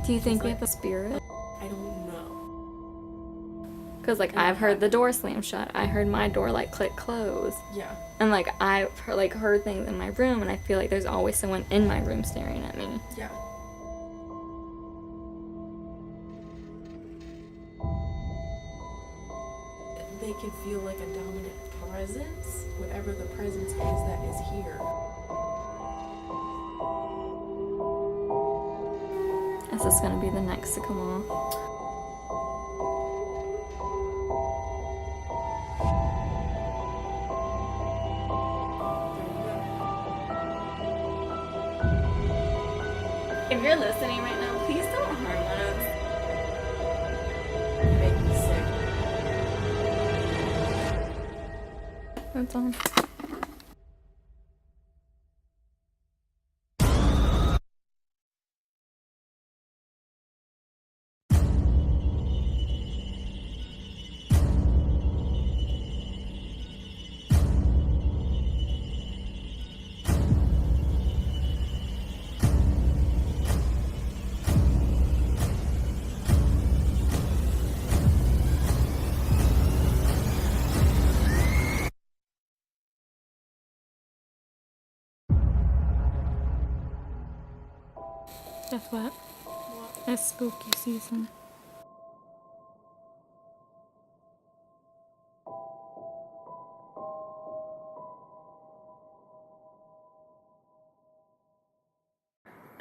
Do you think we have a spirit? I don't know. Because, like, I've heard the door slam shut. I heard my door, like, click close. Yeah. And, like, I've, like, heard things in my room, and I feel like there's always someone in my room staring at me. Yeah. They can feel like a dominant presence, whatever the presence is that is here. Is this gonna be the next to come off? If you're listening right now, please don't harm us. You make me sick. That's on. Guess what? It's spooky season.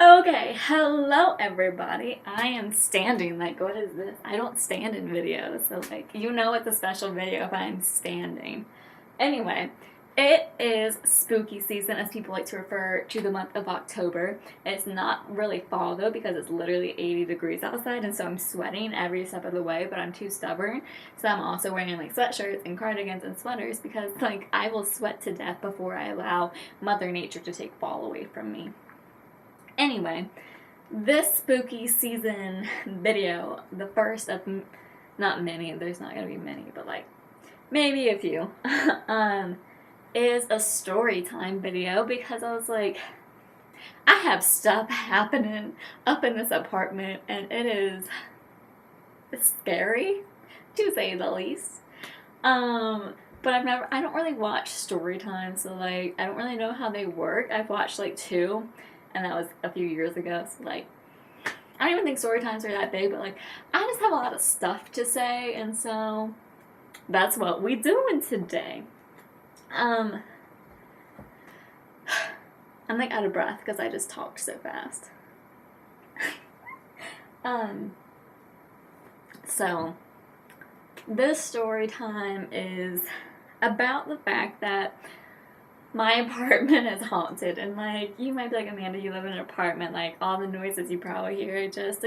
Okay, hello everybody. I am standing. Like, what is this? I don't stand in videos, so like, you know it's a special video if I'm standing. Anyway, it is spooky season, as people like to refer to the month of October. It's not really fall though, because it's literally 80 degrees outside, and so I'm sweating every step of the way, but I'm too stubborn. So I'm also wearing like sweatshirts and cardigans and sweaters, because like I will sweat to death before I allow Mother Nature to take fall away from me. Anyway, this spooky season video, the first of, not many, there's not gonna be many, but like, maybe a few, is a story time video, because I was like, I have stuff happening up in this apartment, and it's scary, to say the least. But I don't really watch Storytime, so like, I don't really know how they work. I've watched like 2, and that was a few years ago, so like, I don't even think story times are that big, but like, I just have a lot of stuff to say, and so that's what we doing today. I'm like out of breath because I just talked so fast. So this story time is about the fact that my apartment is haunted, and like, you might be like, Amanda, you live in an apartment, like all the noises you probably hear are just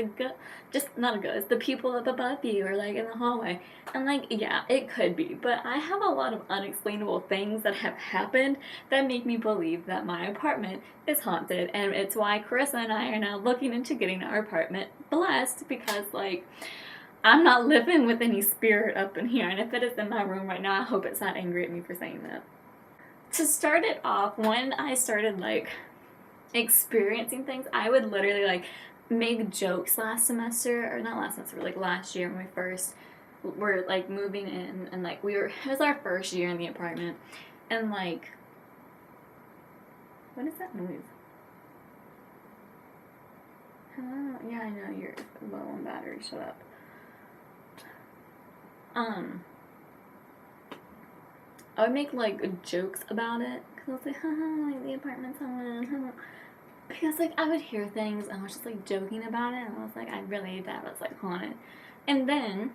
not a ghost, the people up above you or like in the hallway. And like, yeah, it could be, but I have a lot of unexplainable things that have happened that make me believe that my apartment is haunted, and it's why Carissa and I are now looking into getting our apartment blessed, because like, I'm not living with any spirit up in here, and if it is in my room right now, I hope it's not angry at me for saying that. To start it off, when I started like experiencing things, I would literally like make jokes last semester, or not last semester, like last year when we first were like moving in, and like it was our first year in the apartment, and like, what is that noise? Hello? Yeah, I know you're low on battery, shut up. I would make like jokes about it, because I was like, haha, like the apartment's haunted, because like I would hear things and I was just like joking about it, and I was like, I really thought it was like haunted. And then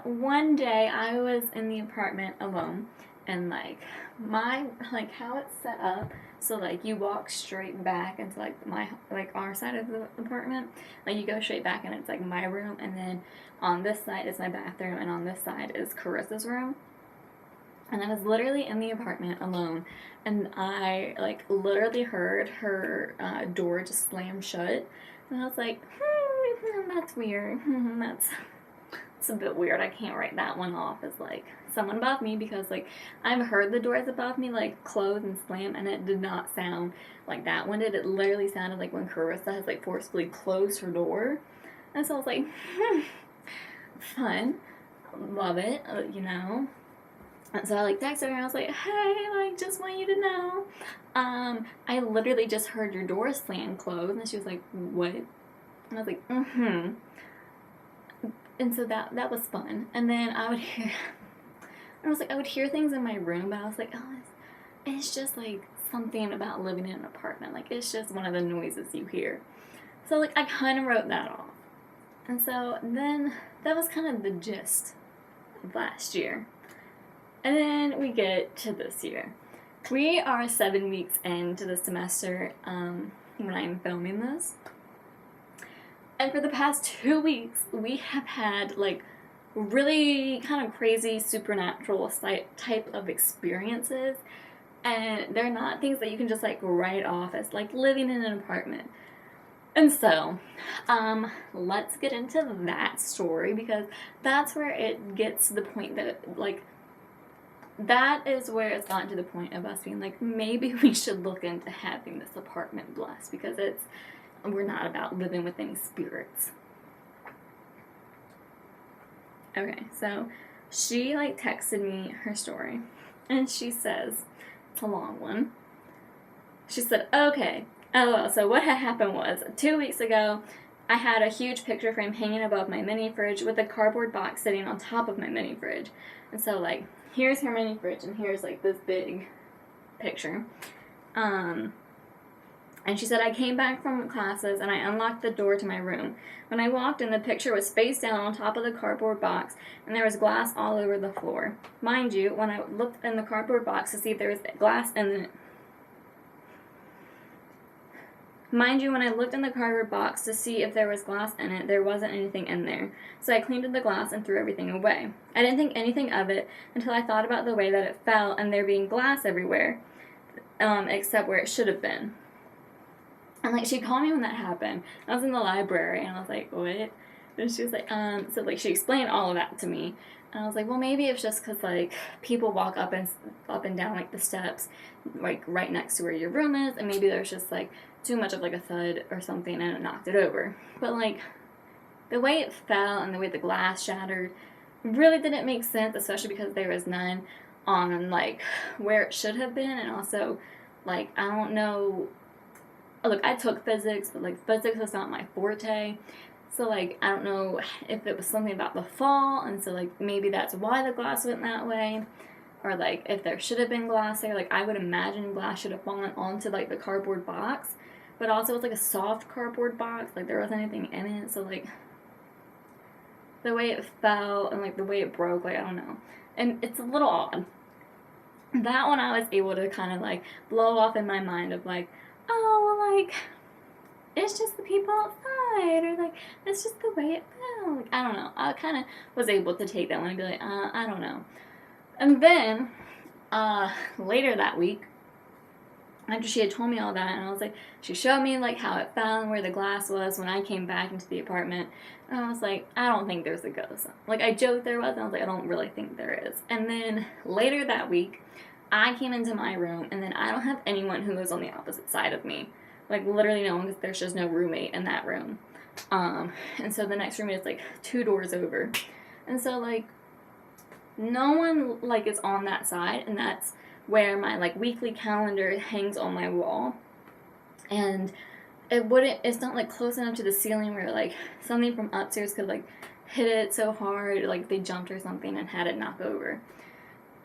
one day I was in the apartment alone, and like how it's set up, so like you walk straight back into like our side of the apartment, like you go straight back and it's like my room, and then on this side is my bathroom, and on this side is Carissa's room. And I was literally in the apartment alone, and I like literally heard her door just slam shut, and I was like, that's weird. it's a bit weird. I can't write that one off as like someone above me, because like I've heard the doors above me like close and slam, and it did not sound like that one did. It literally sounded like when Carissa has like forcefully closed her door. And so I was like, fun, love it, you know. And so I like texted her and I was like, hey, like just want you to know, I literally just heard your door slam close. And she was like, what? And I was like, mm-hmm. And so that was fun. And then I would hear, I would hear things in my room, but I was like, oh, it's just like something about living in an apartment. Like, it's just one of the noises you hear. So like I kind of wrote that off. And so then that was kind of the gist of last year. And then we get to this year. We are 7 weeks into the semester when I'm filming this. And for the past 2 weeks, we have had like really kind of crazy supernatural type of experiences. And they're not things that you can just like write off as like living in an apartment. And so, let's get into that story, because that's where it gets to the point that, like, that is where it's gotten to the point of us being like, maybe we should look into having this apartment blessed, because we're not about living with any spirits. Okay, so she, like, texted me her story, and she says, it's a long one. She said, okay. LOL, so what had happened was, 2 weeks ago, I had a huge picture frame hanging above my mini fridge with a cardboard box sitting on top of my mini fridge. And so, like, here's her mini fridge, and here's, like, this big picture. And she said, I came back from classes, and I unlocked the door to my room. When I walked in, the picture was face down on top of the cardboard box, and there was glass all over the floor. Mind you, when I looked in the cardboard box to see if there was glass in it, when I looked in the cardboard box to see if there was glass in it, there wasn't anything in there. So I cleaned the glass and threw everything away. I didn't think anything of it until I thought about the way that it fell and there being glass everywhere, except where it should have been. And, like, she called me when that happened. I was in the library, and I was like, what? And she was like, so, like, she explained all of that to me. And I was like, well, maybe it's just because, like, people walk up and down, like, the steps, like, right next to where your room is, and maybe there's just, like, too much of, like, a thud or something, and it knocked it over. But, like, the way it fell and the way the glass shattered really didn't make sense, especially because there was none on, like, where it should have been, and also, like, I don't know, look, I took physics, but, like, physics is not my forte. So, like, I don't know if it was something about the fall, and so, like, maybe that's why the glass went that way, or, like, if there should have been glass there. Like, I would imagine glass should have fallen onto, like, the cardboard box, but also it's, like, a soft cardboard box. Like, there wasn't anything in it, so, like, the way it fell and, like, the way it broke, like, I don't know. And it's a little odd. That one I was able to kind of, like, blow off in my mind of, like, oh, well, like, it's just the people outside, or, like, it's just the way it fell. Like, I don't know. I kind of was able to take that one and be like, I don't know. And then, later that week, after she had told me all that, and I was like, she showed me, like, how it fell and where the glass was when I came back into the apartment, and I was like, I don't think there's a ghost. Like, I joked there was, and I was like, I don't really think there is. And then, later that week, I came into my room, and then I don't have anyone who lives on the opposite side of me. Like, literally no one, because there's just no roommate in that room. And so the next room is, like, 2 doors over. And so, like, no one, like, is on that side, and that's where my, like, weekly calendar hangs on my wall. And it's not, like, close enough to the ceiling where, like, something from upstairs could, like, hit it so hard, like, they jumped or something and had it knock over.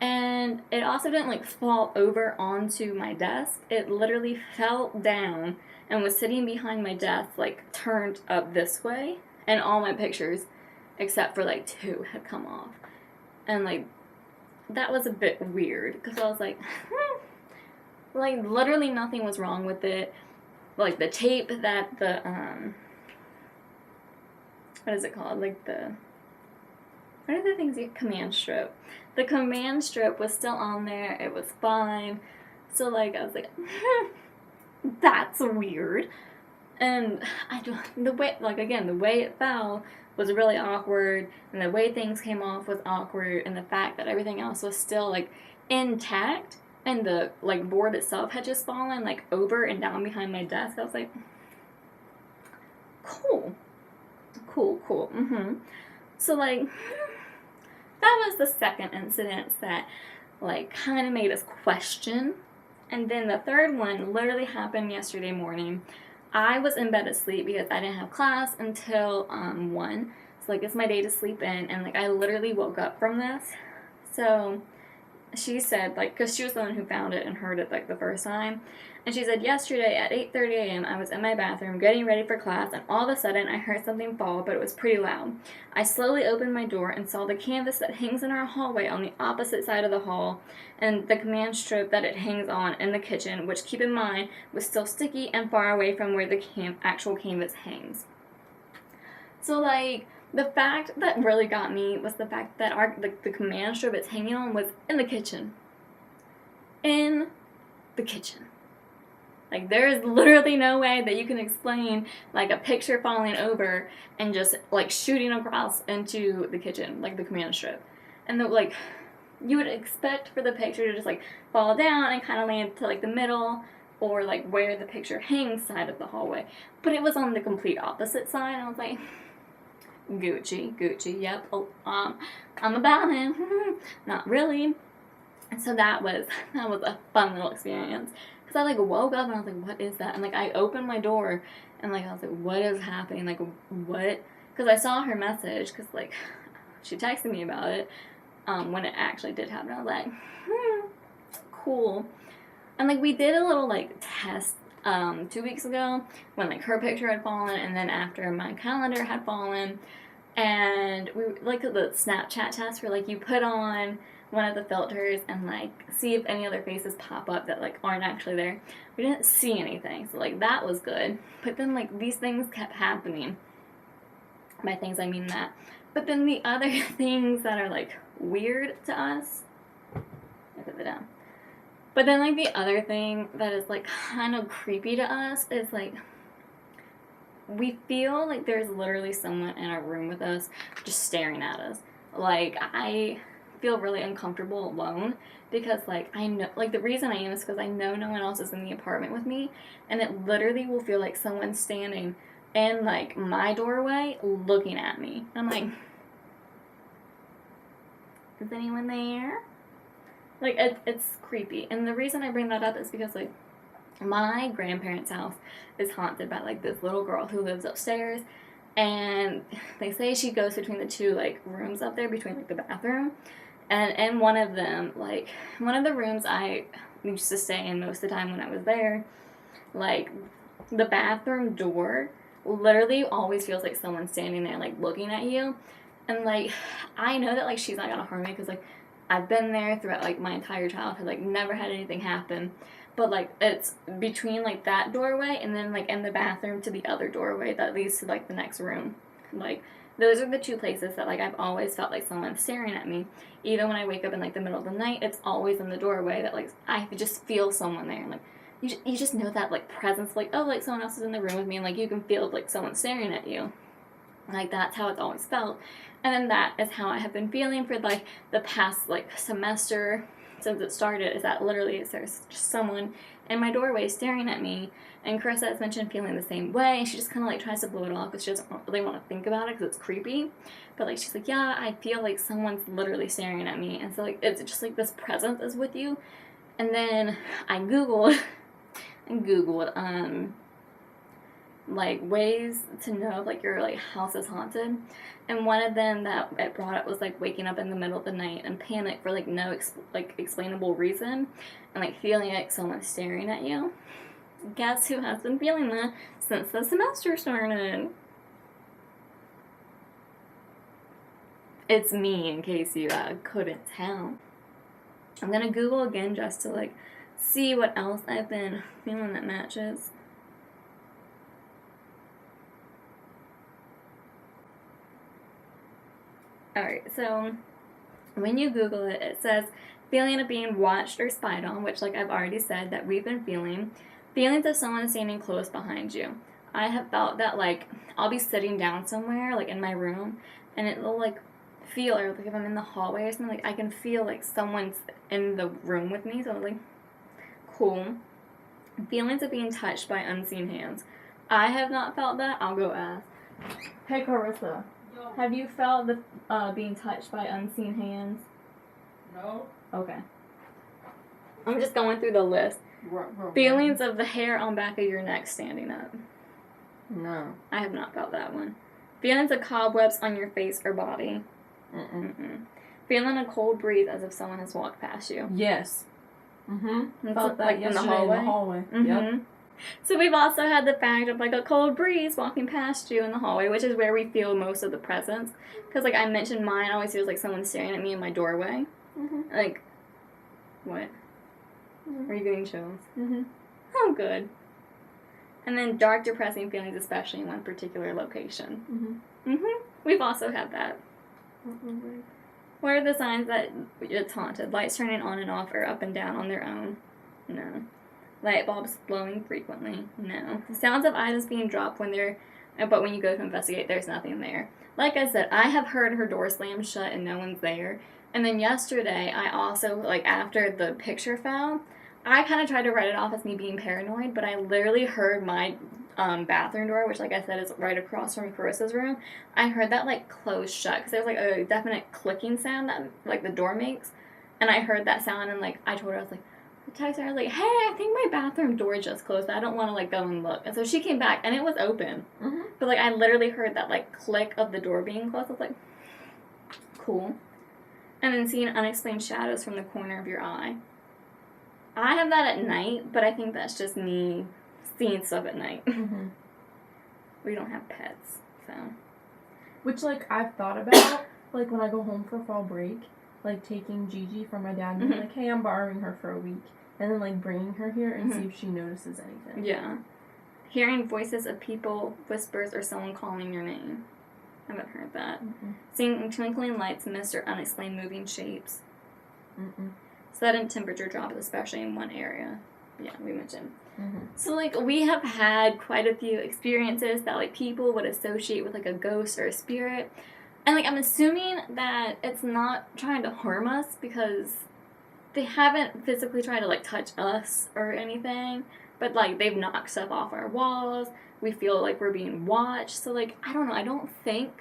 And it also didn't, like, fall over onto my desk. It literally fell down and was sitting behind my desk, like, turned up this way. And all my pictures, except for, like, 2, had come off. And, like, that was a bit weird, because I was like, like, literally nothing was wrong with it. Like, the tape that the, what is it called? Like, what are the things command strip? The command strip was still on there. It was fine. So, like, I was like, that's weird. And the way, like, again, the way it fell was really awkward, and the way things came off was awkward, and the fact that everything else was still, like, intact, and the, like, board itself had just fallen, like, over and down behind my desk. I was like, cool. So, like, that was the second incident that, like, kind of made us question. And then the third one literally happened yesterday morning. I was in bed asleep because I didn't have class until 1. So, like, it's my day to sleep in, and, like, I literally woke up from this. So she said, like, because she was the one who found it and heard it, like, the first time. And she said, yesterday at 8:30 a.m., I was in my bathroom getting ready for class, and all of a sudden I heard something fall, but it was pretty loud. I slowly opened my door and saw the canvas that hangs in our hallway on the opposite side of the hall, and the command strip that it hangs on in the kitchen, which, keep in mind, was still sticky and far away from where the actual canvas hangs. So, like, the fact that really got me was the fact that the command strip it's hanging on was in the kitchen. In the kitchen. Like, there is literally no way that you can explain, like, a picture falling over and just, like, shooting across into the kitchen, like, the command strip. And, like, you would expect for the picture to just, like, fall down and kind of land to, like, the middle or, like, where the picture hangs side of the hallway. But it was on the complete opposite side. I was like, Gucci, yep, I'm about him. Not really. And so that was a fun little experience. Because I, like, woke up and I was like, what is that? And, like, I opened my door and, like, I was like, what is happening? Like, what? Because I saw her message, because, like, she texted me about it when it actually did happen. I was like, cool. And, like, we did a little, like, test 2 weeks ago when, like, her picture had fallen, and then after my calendar had fallen. And we, like, the Snapchat test where, like, you put on one of the filters and, like, see if any other faces pop up that, like, aren't actually there. We didn't see anything, so, like, that was good. But then, like, these things kept happening. By things, I mean that. But then the other things that are, like, weird to us, I put that down. But then, like, the other thing that is, like, kind of creepy to us is, like, we feel like there's literally someone in our room with us just staring at us. Like, I feel really uncomfortable alone because, like, I know, like, the reason I am is because I know no one else is in the apartment with me, and it literally will feel like someone's standing in, like, my doorway looking at me. I'm like, is anyone there? Like, it's creepy. And the reason I bring that up is because, like, my grandparents' house is haunted by, like, this little girl who lives upstairs, and they say she goes between the two, like, rooms up there, between, like, the bathroom, and in one of them, like, one of the rooms I used to stay in most of the time when I was there, like, the bathroom door literally always feels like someone's standing there, like, looking at you, and, like, I know that, like, she's not gonna harm me, because, like, I've been there throughout, like, my entire childhood, like, never had anything happen. But, like, it's between, like, that doorway and then, like, in the bathroom to the other doorway that leads to, like, the next room. Like, those are the two places that, like, I've always felt like someone's staring at me. Even when I wake up in, like, the middle of the night, it's always in the doorway that, like, I just feel someone there. And, like, you just know that, like, presence, like, oh, like, someone else is in the room with me, and, like, you can feel, like, someone staring at you. Like, that's how it's always felt. And then that is how I have been feeling for, like, the past, like, semester since it started, is that literally there's just someone in my doorway staring at me. And Carissa has mentioned feeling the same way, and she just kind of, like, tries to blow it off because she doesn't really want to think about it because it's creepy. But, like, she's like, yeah, I feel like someone's literally staring at me. And so, like, it's just, like, this presence is with you. And then I Googled, like, ways to know if, like, your, like, house is haunted, and one of them that it brought up was, like, waking up in the middle of the night and panic for, like, no explainable reason, and, like, feeling like someone's staring at you. Guess who has been feeling that since the semester started? It's me, in case you couldn't tell. I'm gonna Google again just to, like, see what else I've been feeling that matches. Alright, so when you Google it, it says feeling of being watched or spied on, which, like, I've already said that we've been feeling. Feelings of someone standing close behind you. I have felt that, like, I'll be sitting down somewhere, like, in my room, and it'll, like, feel, or, like, if I'm in the hallway or something, like, I can feel, like, someone's in the room with me, so I'm like, cool. Feelings of being touched by unseen hands. I have not felt that. I'll go ask. Hey, Carissa. Yo. Have you felt the being touched by unseen hands? No. Okay. I'm just going through the list. Feelings of the hair on back of your neck standing up. No. I have not felt that one. Feelings of cobwebs on your face or body. Mm-mm. Feeling a cold breeze as if someone has walked past you. Yes. It's Felt that like yesterday in the hallway. Yep. So we've also had the fact of, like, a cold breeze walking past you in the hallway, which is where we feel most of the presence. Because, like, I mentioned mine always feels like someone staring at me in my doorway. Like, what? Are you getting chills? Oh, good. And then dark, depressing feelings, especially in one particular location. We've also had that. What are the signs that it's haunted? Lights turning on and off or up and down on their own? No. Light bulbs blowing frequently? No. Sounds of items being dropped but when you go to investigate, there's nothing there. Like I said, I have heard her door slam shut and no one's there. And then yesterday, I also, like, after the picture fell, I kind of tried to write it off as me being paranoid, but I literally heard my bathroom door, which, like I said, is right across from Carissa's room. I heard that, like, close shut, because there's, like, a definite clicking sound that, like, the door makes. And I heard that sound, and, like, I told her, I was like, I texted her, I was like, hey, I think my bathroom door just closed, but I don't want to, like, go and look. And so she came back, and it was open. But, like, I literally heard that, like, click of the door being closed. I was like, cool. And then seeing unexplained shadows from the corner of your eye. I have that at night, but I think that's just me seeing stuff at night. We don't have pets, so. Which, like, I've thought about, like, when I go home for fall break, like, taking Gigi from my dad and being like, hey, I'm borrowing her for a week. And then, like, bringing her here and see if she notices anything. Yeah. Hearing voices of people, whispers, or someone calling your name. I haven't heard that. Seeing twinkling lights, mist, or unexplained moving shapes. Sudden temperature drops, especially in one area. Yeah, we mentioned. So, like, we have had quite a few experiences that, like, people would associate with, like, a ghost or a spirit. And, like, I'm assuming that it's not trying to harm us because they haven't physically tried to, like, touch us or anything. But, like, they've knocked stuff off our walls. We feel like we're being watched. So, like, I don't know. I don't think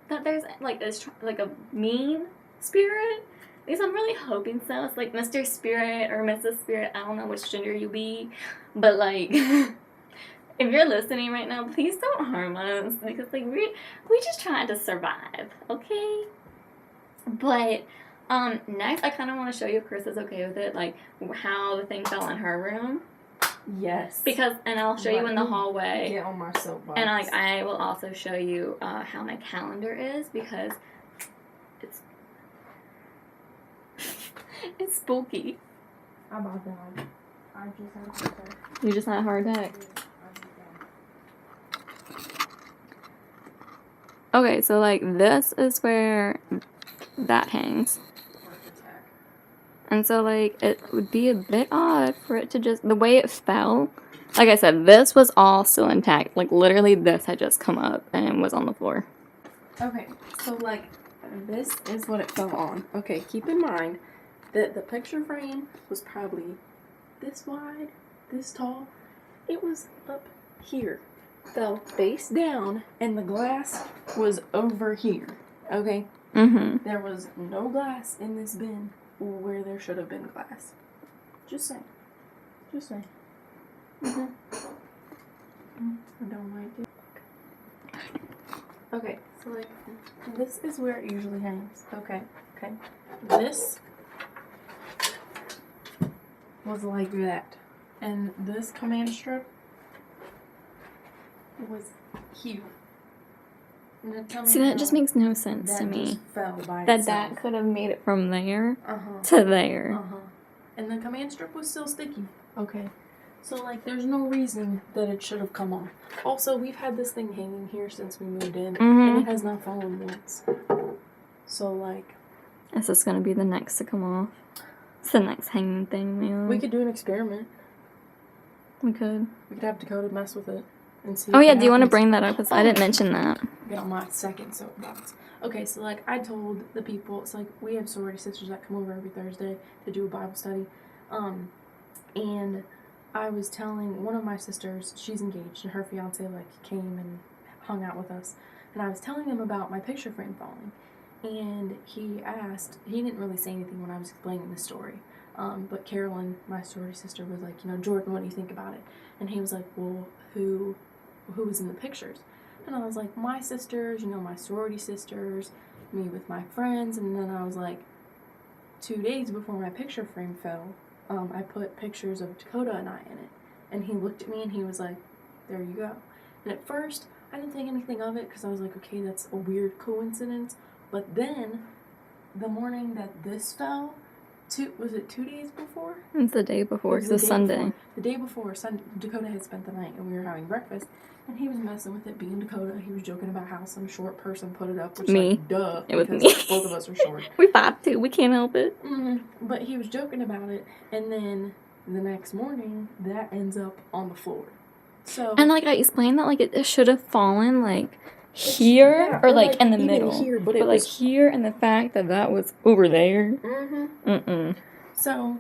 that there's, like, like a mean spirit. At least I'm really hoping so. It's like Mr. Spirit or Mrs. Spirit. I don't know which gender you be. But, like, if you're listening right now, please don't harm us. Because, like, we just trying to survive, okay? But, next I kind of want to show you if Chris is okay with it. Like, how the thing fell in her room. Yes. Because, and I'll show you in the hallway. Get on my soapbox. And, like, I will also show you how my calendar is because it's spooky. I'm about that. I just had a heart attack. You just had a heart attack. Okay, so, like, this is where that hangs. And so, like, it would be a bit odd for it to just, the way it fell, like I said, this was all still intact. Like, literally, this had just come up and was on the floor. Okay, so, like, this is what it fell on. Okay, keep in mind that the picture frame was probably this wide, this tall. It was up here. Fell face down, and the glass was over here. Okay? There was no glass in this bin where there should have been glass. Just saying. Just saying. I don't like it. Okay, so, like, this is where it usually hangs. Okay. This was like that. And this command strip was here. See, that just makes no sense to me. Just fell by That itself. could have made it from there to there. And the command strip was still sticky. Okay. So, like, there's no reason that it should have come off. Also, we've had this thing hanging here since we moved in, and it has not fallen once. So, like... Is this going to be the next to come off? It's the next hanging thing, man. We could do an experiment. We could. We could have Dakota mess with it. and see. Oh if yeah, it do you want to happens. bring that up? Because I didn't mention that. Get on my second soapbox. Okay, so like I told the people, it's like we have sorority sisters that come over every Thursday to do a Bible study, and I was telling one of my sisters, she's engaged, and her fiance like came and hung out with us, and I was telling him about my picture frame falling, and he didn't really say anything when I was explaining the story, but Carolyn, my sorority sister, was like, Jordan, what do you think about it? And he was like, well, who was in the pictures? And I was like, my sisters, my sorority sisters, me with my friends. And then I was like, 2 days before my picture frame fell, I put pictures of Dakota and I in it. And he looked at me and he was like, there you go. And at first, I didn't think anything of it because I was like, okay, that's a weird coincidence. But then, the morning that this fell, was it 2 days before? It's the day before, because it's Sunday. Before. The day before, Dakota had spent the night and we were having breakfast. And he was messing with it, being Dakota. He was joking about how some short person put it up, which like, duh. It was me. Both of us are short. We're 5'2", we can't help it. But he was joking about it, and then the next morning, that ends up on the floor. So. And like I explained that like it should have fallen like here, yeah, or like in the even middle. here, but like here, and the fact that was over there. So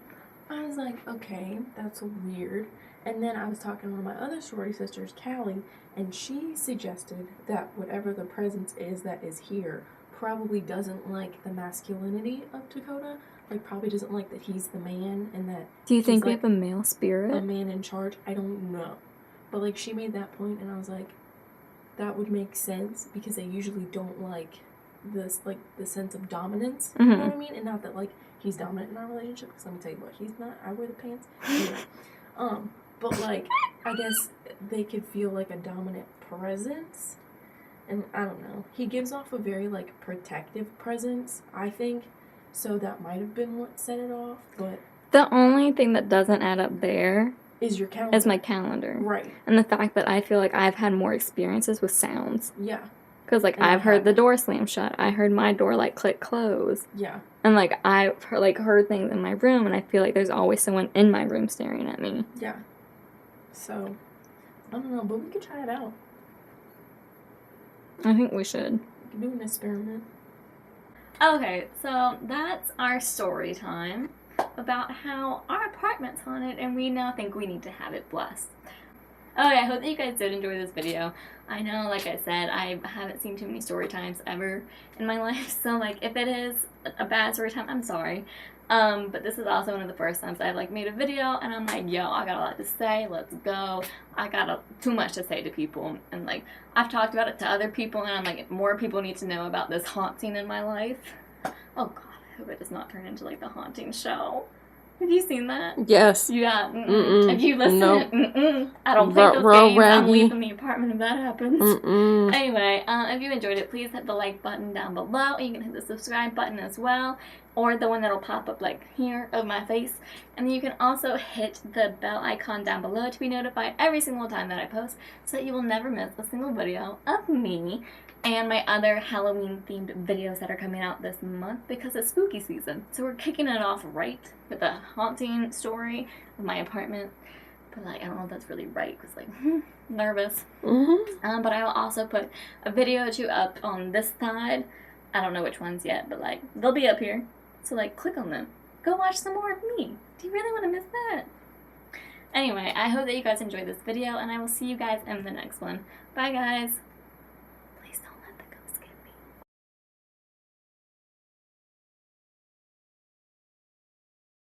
I was like, okay, that's weird. And then I was talking to one of my other sorority sisters, Callie, and she suggested that whatever the presence is that is here probably doesn't like the masculinity of Dakota. Like, probably doesn't like that he's the man and that. Do you think we like have a male spirit? a man in charge? I don't know. But, like, she made that point, and I was like, that would make sense because they usually don't like this, like, the sense of dominance. You know what I mean? And not that, like, he's dominant in our relationship, because let me tell you what, he's not. I wear the pants. Anyway, but, like, I guess they could feel, like, a dominant presence. And I don't know. He gives off a very, like, protective presence, I think. So that might have been what set it off, but... The only thing that doesn't add up there is your calendar. Is my calendar. Right. And the fact that I feel like I've had more experiences with sounds. Yeah. Because, like, I've heard the door slam shut. I heard my door, like, click close. Yeah. And, like, I've heard things in my room, and I feel like there's always someone in my room staring at me. Yeah. So, I don't know, but we could try it out. I think we should. We could do an experiment. Okay, so that's our story time about how our apartment's haunted, and we now think we need to have it blessed. Okay, I hope that you guys did enjoy this video. I know, like I said, I haven't seen too many story times ever in my life, so, like, if it is a bad story time, I'm sorry. But this is also one of the first times I've, like, made a video, and I'm like, yo, I got a lot to say, let's go. I got too much to say to people, and, like, I've talked about it to other people, and I'm like, more people need to know about this haunting in my life. Oh, God, I hope it does not turn into, like, the haunting show. Have you seen that? Yes. Yeah. If you listen, nope. I don't play those games. I'm leaving the apartment if that happens. Anyway, if you enjoyed it, please hit the like button down below. And you can hit the subscribe button as well. Or the one that'll pop up like here of my face. And then you can also hit the bell icon down below to be notified every single time that I post, so that you will never miss a single video of me and my other Halloween-themed videos that are coming out this month because it's spooky season. So we're kicking it off right with the haunting story of my apartment. But, like, I don't know if that's really right because, like, nervous. But I will also put a video or two up on this side. I don't know which ones yet, but, like, they'll be up here. So, like, click on them. Go watch some more of me. Do you really want to miss that? Anyway, I hope that you guys enjoyed this video, and I will see you guys in the next one. Bye, guys.